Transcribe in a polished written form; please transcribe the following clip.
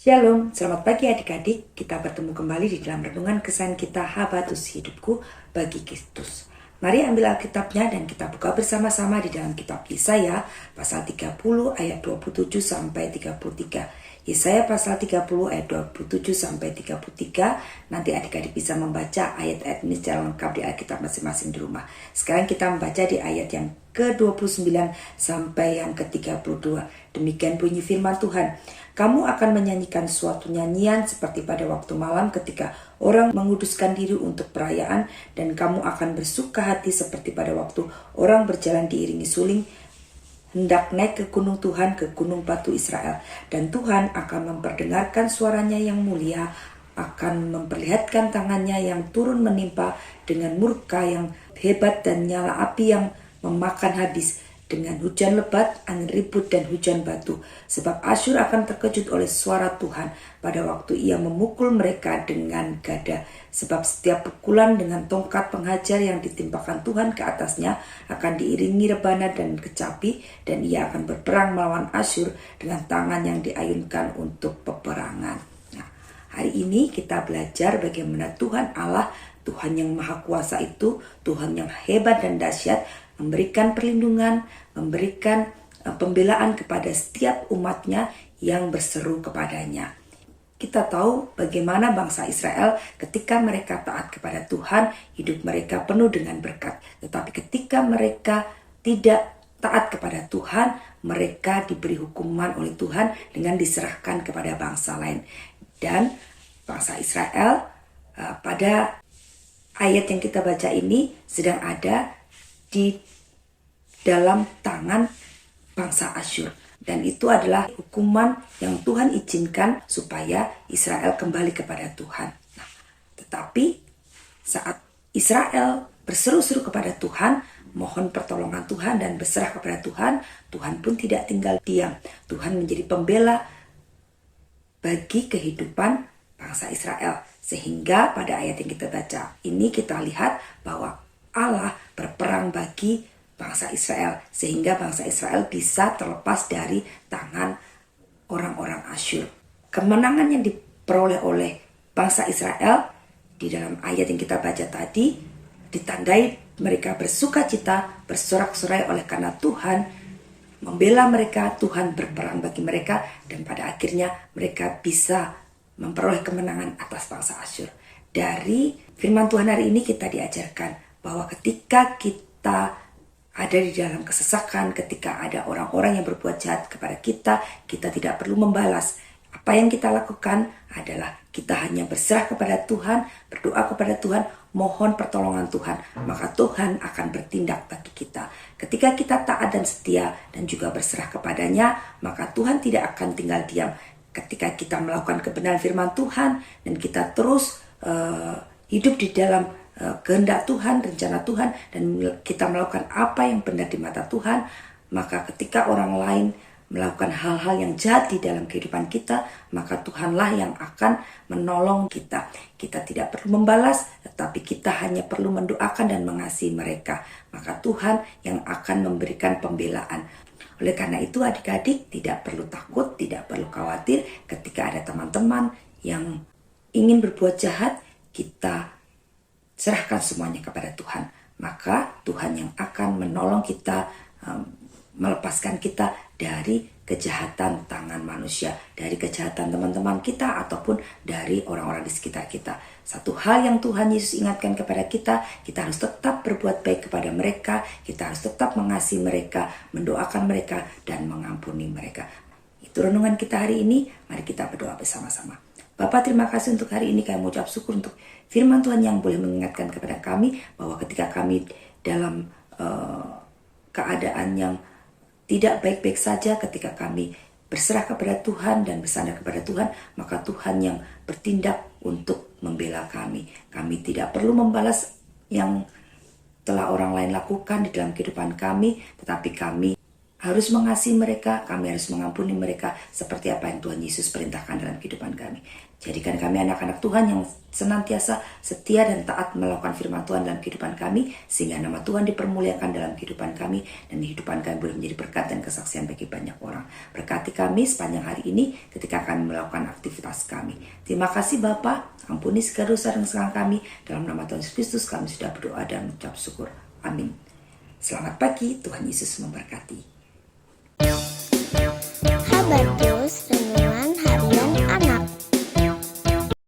Shalom, selamat pagi adik-adik. Kita bertemu kembali di dalam renungan kesayangan kita, Habatus Hidupku bagi Kristus. Mari ambil Alkitabnya dan kita buka bersama-sama di dalam kitab Yesaya pasal 30 ayat 27 sampai 33. Yesaya pasal 30 ayat 27 sampai 33. Nanti adik-adik bisa membaca ayat-ayat ini secara lengkap di Alkitab masing-masing di rumah. Sekarang kita membaca di ayat yang ke-29 sampai yang ke-32. Demikian bunyi firman Tuhan. Kamu akan menyanyikan suatu nyanyian seperti pada waktu malam ketika orang menguduskan diri untuk perayaan, dan kamu akan bersuka hati seperti pada waktu orang berjalan diiringi suling hendak naik ke gunung Tuhan, ke gunung batu Israel. Dan Tuhan akan memperdengarkan suaranya yang mulia, akan memperlihatkan tangannya yang turun menimpa dengan murka yang hebat dan nyala api yang memakan habis, dengan hujan lebat, angin ribut, dan hujan batu. Sebab Asyur akan terkejut oleh suara Tuhan pada waktu ia memukul mereka dengan gada. Sebab setiap pukulan dengan tongkat penghajar yang ditimpakan Tuhan ke atasnya akan diiringi rebana dan kecapi, dan ia akan berperang melawan Asyur dengan tangan yang diayunkan untuk peperangan. Nah, hari ini kita belajar bagaimana Tuhan Allah, Tuhan yang Maha Kuasa itu, Tuhan yang hebat dan dahsyat, memberikan perlindungan, memberikan pembelaan kepada setiap umatnya yang berseru kepadanya. Kita tahu bagaimana bangsa Israel ketika mereka taat kepada Tuhan, hidup mereka penuh dengan berkat. Tetapi ketika mereka tidak taat kepada Tuhan, mereka diberi hukuman oleh Tuhan dengan diserahkan kepada bangsa lain. Dan bangsa Israel pada ayat yang kita baca ini sedang ada di dalam tangan bangsa Asyur. Dan itu adalah hukuman yang Tuhan izinkan supaya Israel kembali kepada Tuhan. Nah, tetapi saat Israel berseru-seru kepada Tuhan, mohon pertolongan Tuhan dan berserah kepada Tuhan, Tuhan pun tidak tinggal diam. Tuhan menjadi pembela bagi kehidupan bangsa Israel. Sehingga pada ayat yang kita baca ini kita lihat bahwa Allah berperang bagi bangsa Israel, sehingga bangsa Israel bisa terlepas dari tangan orang-orang Asyur. Kemenangan yang diperoleh oleh bangsa Israel di dalam ayat yang kita baca tadi ditandai mereka bersuka cita, bersorak-sorai oleh karena Tuhan membela mereka, Tuhan berperang bagi mereka, dan pada akhirnya mereka bisa memperoleh kemenangan atas bangsa Asyur. Dari firman Tuhan hari ini kita diajarkan bahwa ketika kita ada di dalam kesesakan, ketika ada orang-orang yang berbuat jahat kepada kita, kita tidak perlu membalas. Apa yang kita lakukan adalah kita hanya berserah kepada Tuhan, berdoa kepada Tuhan, mohon pertolongan Tuhan, maka Tuhan akan bertindak bagi kita. Ketika kita taat dan setia dan juga berserah kepadanya, maka Tuhan tidak akan tinggal diam. Ketika kita melakukan kebenaran firman Tuhan dan kita terus hidup di dalam kehendak Tuhan, rencana Tuhan, dan kita melakukan apa yang benar di mata Tuhan, maka ketika orang lain melakukan hal-hal yang jahat di dalam kehidupan kita, maka Tuhanlah yang akan menolong kita. Kita tidak perlu membalas, tetapi kita hanya perlu mendoakan dan mengasihi mereka. Maka Tuhan yang akan memberikan pembelaan. Oleh karena itu adik-adik tidak perlu takut, tidak perlu khawatir ketika ada teman-teman yang ingin berbuat jahat, kita serahkan semuanya kepada Tuhan. Maka Tuhan yang akan menolong kita, melepaskan kita dari kejahatan tangan manusia, dari kejahatan teman-teman kita ataupun dari orang-orang di sekitar kita. Satu hal yang Tuhan Yesus ingatkan kepada kita, kita harus tetap berbuat baik kepada mereka, kita harus tetap mengasihi mereka, mendoakan mereka, dan mengampuni mereka. Itu renungan kita hari ini, mari kita berdoa bersama-sama. Bapak, terima kasih untuk hari ini. Kami mengucap syukur untuk firman Tuhan yang boleh mengingatkan kepada kami bahwa ketika kami dalam keadaan yang tidak baik-baik saja, ketika kami berserah kepada Tuhan dan bersandar kepada Tuhan, maka Tuhan yang bertindak untuk membela kami. Kami tidak perlu membalas yang telah orang lain lakukan di dalam kehidupan kami, tetapi kami harus mengasihi mereka, kami harus mengampuni mereka seperti apa yang Tuhan Yesus perintahkan dalam kehidupan kami. Jadikan kami anak-anak Tuhan yang senantiasa setia dan taat melakukan firman Tuhan dalam kehidupan kami, sehingga nama Tuhan dipermuliakan dalam kehidupan kami, dan kehidupan kami boleh menjadi berkat dan kesaksian bagi banyak orang. Berkati kami sepanjang hari ini ketika kami melakukan aktivitas kami. Terima kasih Bapa, ampuni segala dosa dan kesalahan kami. Dalam nama Tuhan Yesus Kristus kami sudah berdoa dan mengucap syukur. Amin. Selamat pagi, Tuhan Yesus memberkati. Habat